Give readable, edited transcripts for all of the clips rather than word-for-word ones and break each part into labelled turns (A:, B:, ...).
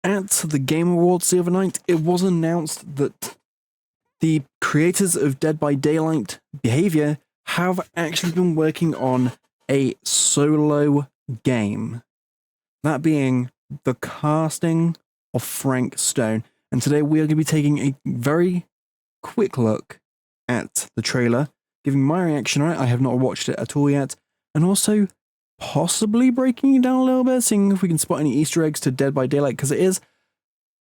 A: At the Game Awards the other night, it was announced that the creators of Dead by Daylight Behavior have actually been working on a solo game. That being the casting of Frank Stone. And today we are going to be taking a very quick look at the trailer, giving my reaction on it. I have not watched it at all yet. And also possibly breaking it down a little bit, seeing if we can spot any Easter eggs to Dead by Daylight, because it is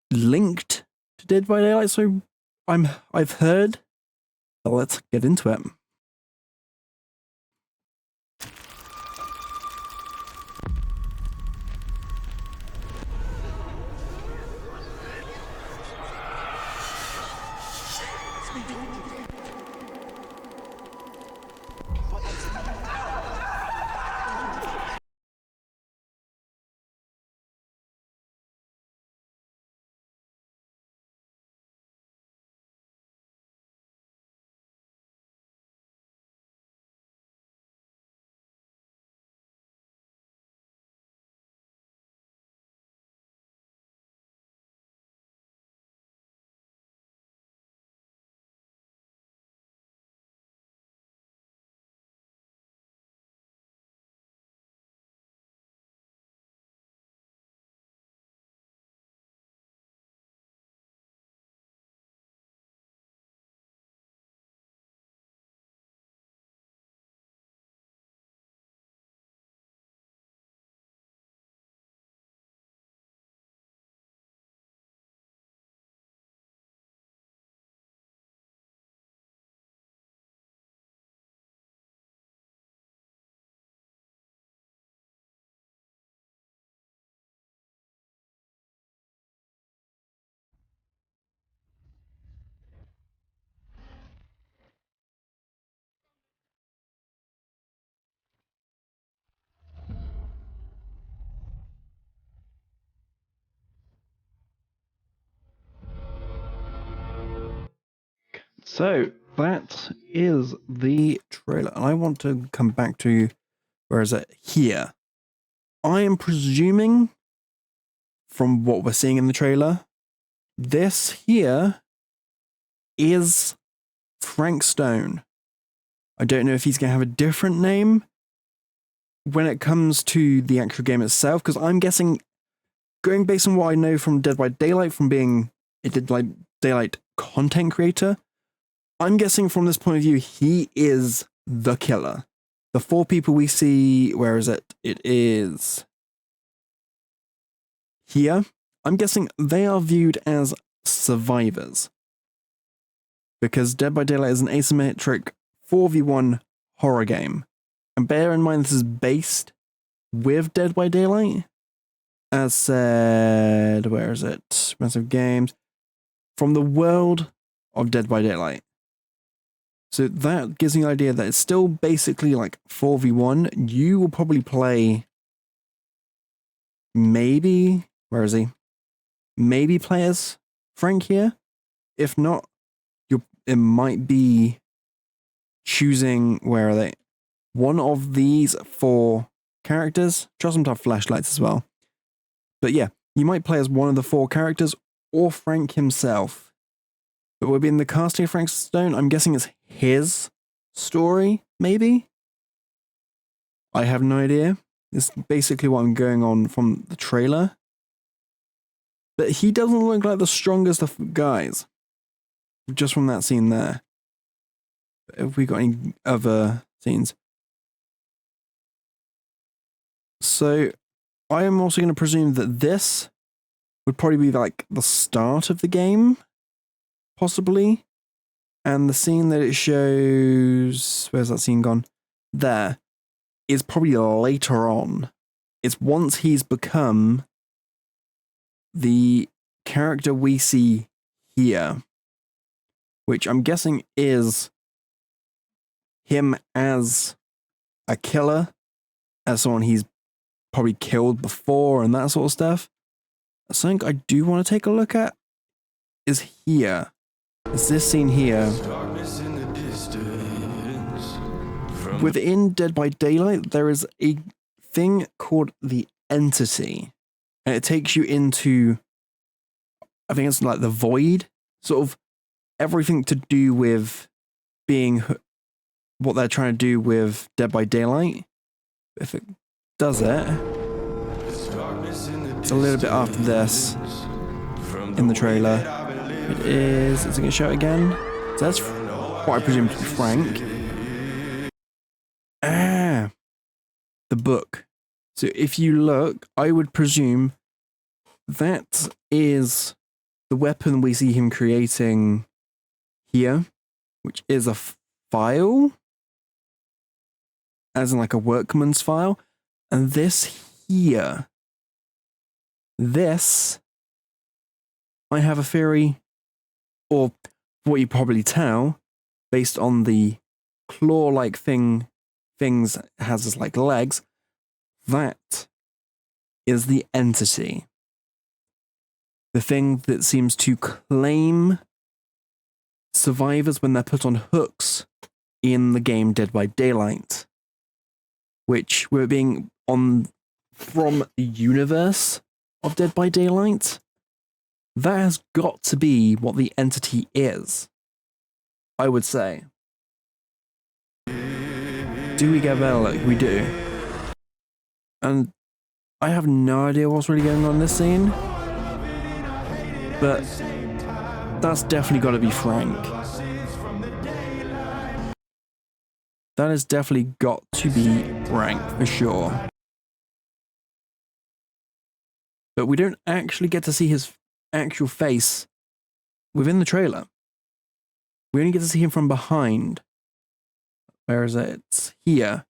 A: linked to Dead by Daylight, so I've heard. But let's get into it. So that is the trailer, and I want to come back to, where is it? Here. I am presuming, from what we're seeing in the trailer, this here is Frank Stone. I don't know if he's going to have a different name when it comes to the actual game itself, because I'm guessing, going based on what I know from Dead by Daylight, from being a Dead by Daylight content creator, I'm guessing from this point of view, he is the killer. The four people we see, where is it? It is here. I'm guessing they are viewed as survivors, because Dead by Daylight is an asymmetric 4v1 horror game. And bear in mind, this is based with Dead by Daylight. As said, where is it? Massive Games. From the world of Dead by Daylight. So that gives me the idea that it's still basically like 4v1. You will probably play maybe, where is he? Maybe play as Frank here. If not, it might be choosing, where are they? One of these four characters. Trust them to have flashlights as well. But yeah, you might play as one of the four characters or Frank himself. But we'll be in the casting of Frank Stone. I'm guessing it's his story, maybe? I have no idea. It's basically what I'm going on from the trailer. But he doesn't look like the strongest of guys. Just from that scene there. Have we got any other scenes? So, I am also going to presume that this would probably be like the start of the game. Possibly. And the scene that it shows, where's that scene gone? There, is probably later on. It's once he's become the character we see here, which I'm guessing is him as a killer, as someone he's probably killed before and that sort of stuff. Something I do want to take a look at is here. It's this scene here. Within Dead by Daylight, there is a thing called the Entity. And it takes you into I think it's like the void, sort of everything to do with being what they're trying to do with Dead by Daylight. If it does it, it's a little bit after this in the trailer. Is it going to show it again? So that's what I presume to be Frank. The book. So if you look, I would presume that is the weapon we see him creating here, which is a file, as in like a workman's file. And this here, this, I have a theory, or what you probably tell, based on the claw-like things has as like legs, that is the entity. The thing that seems to claim survivors when they're put on hooks in the game Dead by Daylight, which we're being on from the universe of Dead by Daylight. That has got to be what the entity is, I would say. Do we get better luck? We do. And I have no idea what's really going on in this scene, but that's definitely got to be Frank. That has definitely got to be Frank, for sure. But we don't actually get to see his actual face within the trailer. We only get to see him from behind. Where is it? It's here.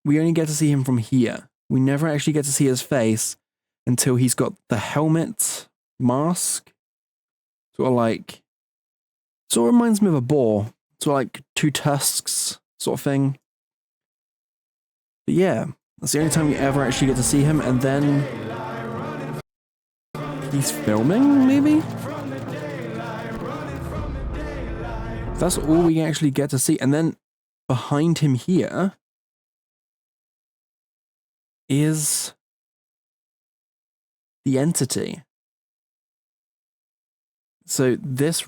A: We only get to see him from here. We never actually get to see his face until he's got the helmet, mask. Sort of reminds me of a boar. Sort of like two tusks sort of thing. But yeah, that's the only time we ever actually get to see him. And then he's filming, maybe? That's all we actually get to see. And then behind him here is the entity. So this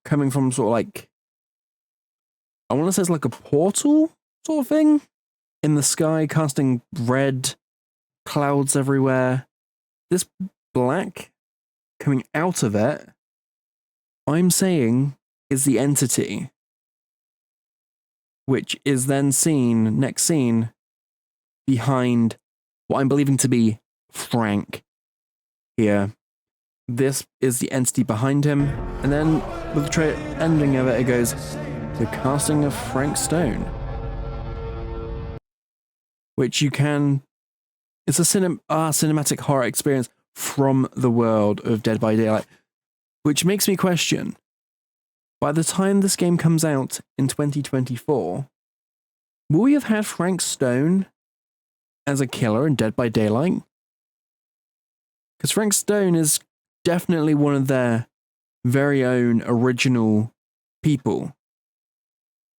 A: coming from sort of like, I want to say it's like a portal sort of thing in the sky, casting red clouds everywhere. This black coming out of it, I'm saying, is the entity, which is then seen, next scene, behind what I'm believing to be Frank here. This is the entity behind him, and then with the ending of it, it goes, the casting of Frank Stone. Which you can, it's a cinematic horror experience from the world of Dead by Daylight, which makes me question, by the time this game comes out in 2024, will we have had Frank Stone as a killer in Dead by Daylight? Because Frank Stone is definitely one of their very own original people.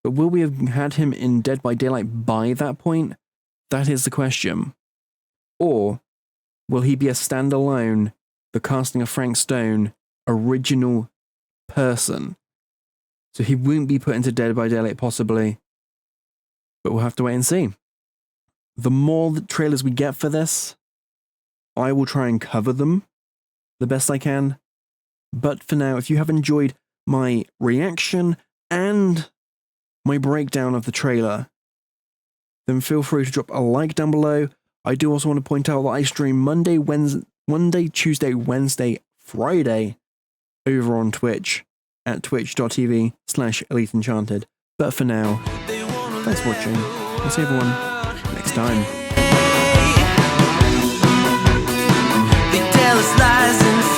A: But will we have had him in Dead by Daylight by that point? That is the question. Or will he be a standalone, the casting of Frank Stone, original person? So he won't be put into Dead by Daylight possibly, but we'll have to wait and see. The more the trailers we get for this, I will try and cover them the best I can. But for now, if you have enjoyed my reaction and my breakdown of the trailer, then feel free to drop a like down below. I do also want to point out that I stream Monday, Tuesday, Wednesday, Friday over on Twitch at twitch.tv/Eliteenchanted. But for now, thanks for watching. I'll see everyone next time. They tell us lies and